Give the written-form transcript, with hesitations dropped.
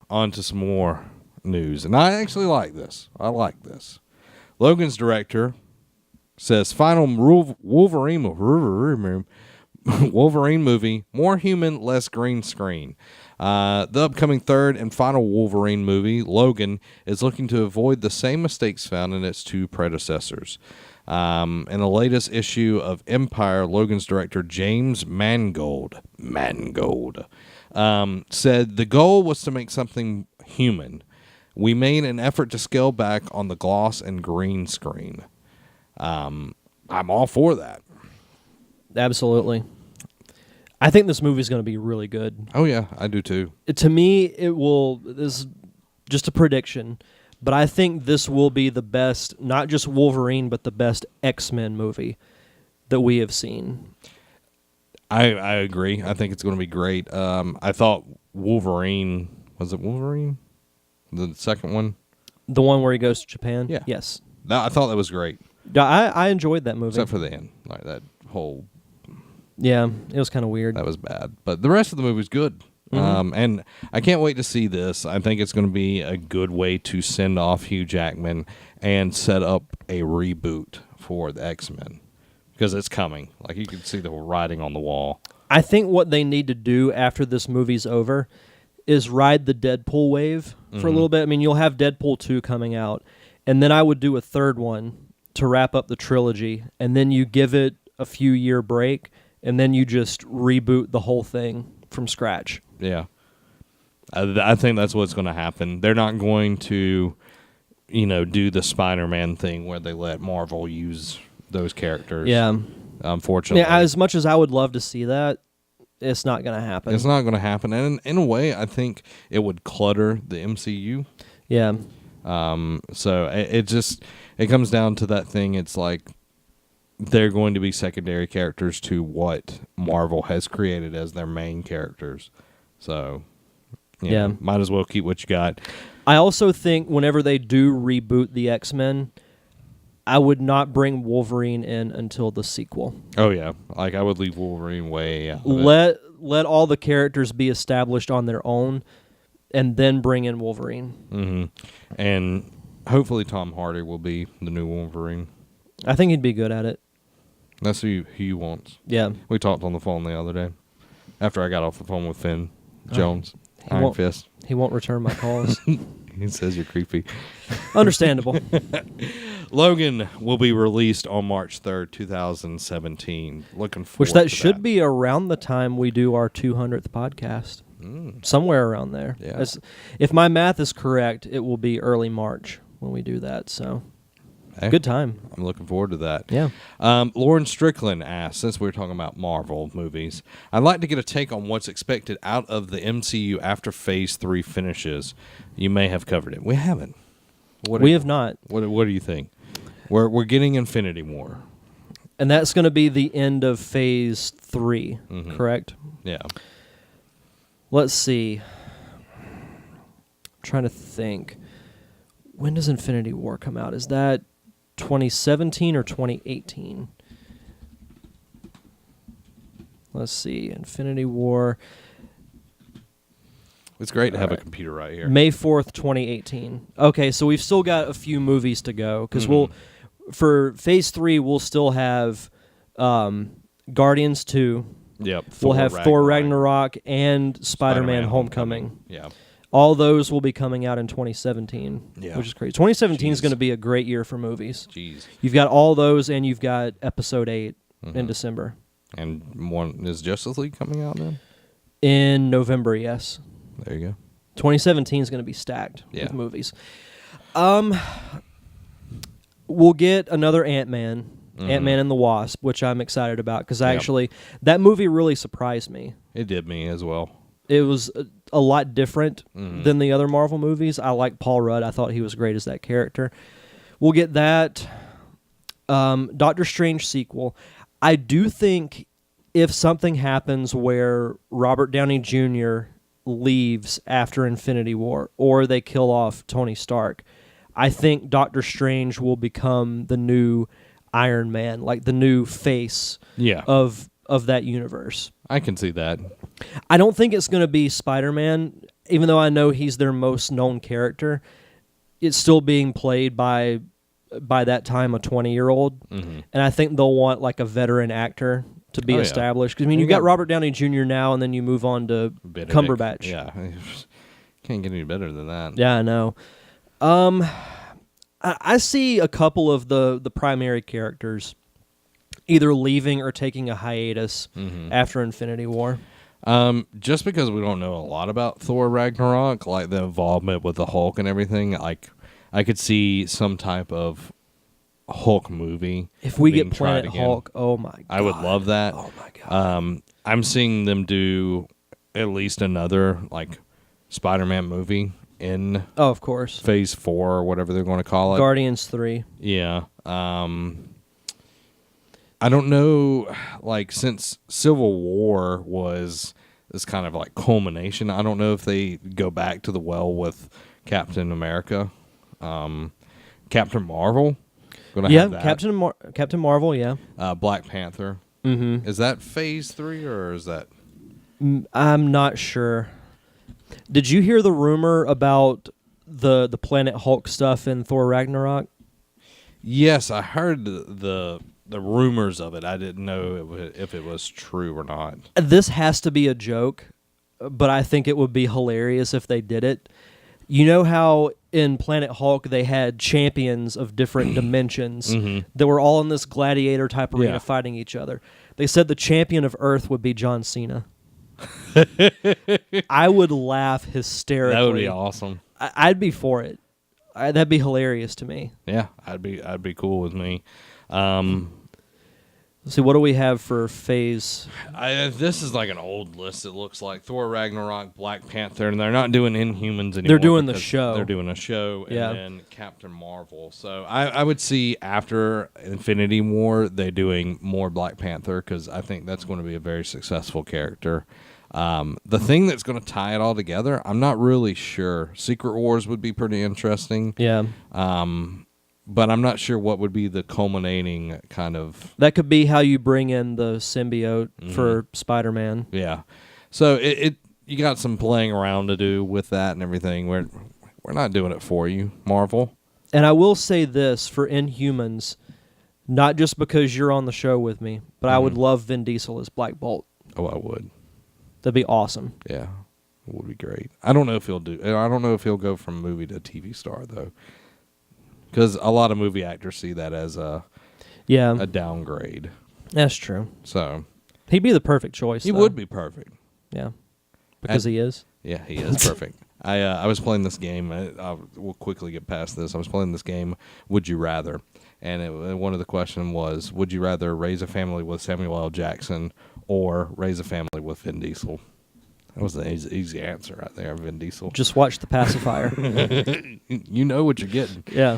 on to some more news. And I actually like this. I like this. Logan's director says final Wolverine movie, more human, less green screen. The upcoming third and final Wolverine movie, Logan, is looking to avoid the same mistakes found in its two predecessors. In the latest issue of Empire, Logan's director James Mangold said the goal was to make something human. We made an effort to scale back on the gloss and green screen. I'm all for that. Absolutely. I think this movie is going to be really good. Oh, yeah, I do too. To me, it will. This is just a prediction, but I think this will be the best, not just Wolverine, but the best X-Men movie that we have seen. I agree. I think it's going to be great. I thought Wolverine, was it Wolverine? The second one? The one where he goes to Japan? Yeah. Yes. I thought that was great. I enjoyed that movie. Except for the end. Like that whole... Yeah, it was kind of weird. That was bad. But the rest of the movie was good. Mm-hmm. And I can't wait to see this. I think it's going to be a good way to send off Hugh Jackman and set up a reboot for the X-Men. Because it's coming. Like, you can see the writing on the wall. I think what they need to do after this movie's over is ride the Deadpool wave for a little bit. I mean, you'll have Deadpool 2 coming out, and then I would do a third one to wrap up the trilogy, and then you give it a few-year break, and then you just reboot the whole thing from scratch. Yeah. I think that's what's going to happen. They're not going to, do the Spider-Man thing where they let Marvel use those characters. Yeah. Unfortunately. Yeah, as much as I would love to see that, it's not going to happen. It's not going to happen. And in a way, I think it would clutter the MCU. Yeah. So it comes down to that thing. It's like they're going to be secondary characters to what Marvel has created as their main characters. So, might as well keep what you got. I also think whenever they do reboot the X-Men, I would not bring Wolverine in until the sequel. Oh, yeah. Like, I would leave Wolverine way out of it. Let all the characters be established on their own, and then bring in Wolverine. Mm-hmm. And hopefully Tom Hardy will be the new Wolverine. I think he'd be good at it. That's who he wants. Yeah. We talked on the phone the other day. After I got off the phone with Finn Jones. Iron Fist. He won't return my calls. He says you're creepy. Understandable. Logan will be released on March 3rd, 2017. Looking forward Which to that. should be around the time we do our 200th podcast. Somewhere around there. Yeah. If my math is correct, it will be early March when we do that. So, good time. I'm looking forward to that. Yeah. Lauren Strickland asked, since we're talking about Marvel movies, I'd like to get a take on what's expected out of the MCU after Phase 3 finishes. You may have covered it. We haven't. We have not. What do you think? We're getting Infinity War. And that's going to be the end of Phase 3, correct? Yeah. Let's see. I'm trying to think. When does Infinity War come out? Is that 2017 or 2018? Let's see. Infinity War. It's great to have a computer right here. May 4th, 2018. Okay, so we've still got a few movies to go because for Phase 3, we'll still have Guardians 2. Yep. We'll have Thor Ragnarok and Spider-Man Homecoming. Yeah. All those will be coming out in 2017, which is crazy. 2017 is going to be a great year for movies. Jeez. You've got all those, and you've got Episode 8 in December. And one is Justice League coming out then? In November, yes. There you go. 2017 is going to be stacked with movies. We'll get another Ant-Man, Ant-Man and the Wasp, which I'm excited about because that movie really surprised me. It did me as well. It was a lot different than the other Marvel movies. I like Paul Rudd. I thought he was great as that character. We'll get that. Doctor Strange sequel. I do think if something happens where Robert Downey Jr. leaves after Infinity War or they kill off Tony Stark, I think Doctor Strange will become the new Iron Man, like the new face of that universe. I can see that. I don't think it's going to be Spider-Man. even though I know he's their most known character, it's still being played by that time a 20-year-old, and I think they'll want like a veteran actor to be established. Because I mean, you got Robert Downey Jr. now, and then you move on to Benedict. Cumberbatch. Yeah, can't get any better than that. Yeah, I know. I see a couple of the primary characters either leaving or taking a hiatus after Infinity War. Just because we don't know a lot about Thor Ragnarok, like the involvement with the Hulk and everything, like I could see some type of Hulk movie. If we get Planet Hulk, oh my god. I would love that. Oh my god. I'm seeing them do at least another like Spider-Man movie in of course. Phase 4 or whatever they're going to call it. Guardians 3. Yeah. I don't know, like, since Civil War was this kind of like culmination, I don't know if they go back to the well with Captain America. Captain Marvel. Yeah, Captain Marvel, yeah. Black Panther. Mm-hmm. Is that Phase 3 or is that? I'm not sure. Did you hear the rumor about the Planet Hulk stuff in Thor Ragnarok? Yes, I heard the rumors of it. I didn't know if it was true or not. This has to be a joke, but I think it would be hilarious if they did it. You know how in Planet Hulk they had champions of different dimensions that were all in this gladiator type arena fighting each other. They said the champion of Earth would be John Cena. I would laugh hysterically. That would be awesome. I'd be for it. That'd be hilarious to me. Yeah, I'd be cool with me. Let's see, what do we have for phase? This is like an old list. It looks like Thor Ragnarok, Black Panther, and they're not doing Inhumans anymore. They're doing the show. They're doing a show, and then Captain Marvel. So I would see after Infinity War, they're doing more Black Panther because I think that's going to be a very successful character. The thing that's going to tie it all together, I'm not really sure. Secret Wars would be pretty interesting. Yeah. But I'm not sure what would be the culminating kind of... That could be how you bring in the symbiote for Spider-Man. Yeah. So you got some playing around to do with that and everything. We're not doing it for you, Marvel. And I will say this for Inhumans, not just because you're on the show with me, but I would love Vin Diesel as Black Bolt. Oh, I would. That'd be awesome. Yeah. It would be great. I don't know if he'll go from movie to TV star, though. Because a lot of movie actors see that as a downgrade. That's true. So he'd be the perfect choice. He would be perfect. Yeah, because he is. Yeah, he is perfect. I was playing this game. We'll quickly get past this. I was playing this game, Would You Rather? And one of the questions was, would you rather raise a family with Samuel L. Jackson or raise a family with Vin Diesel? That was the easy answer right there, Vin Diesel. Just watch The Pacifier. You know what you're getting. Yeah.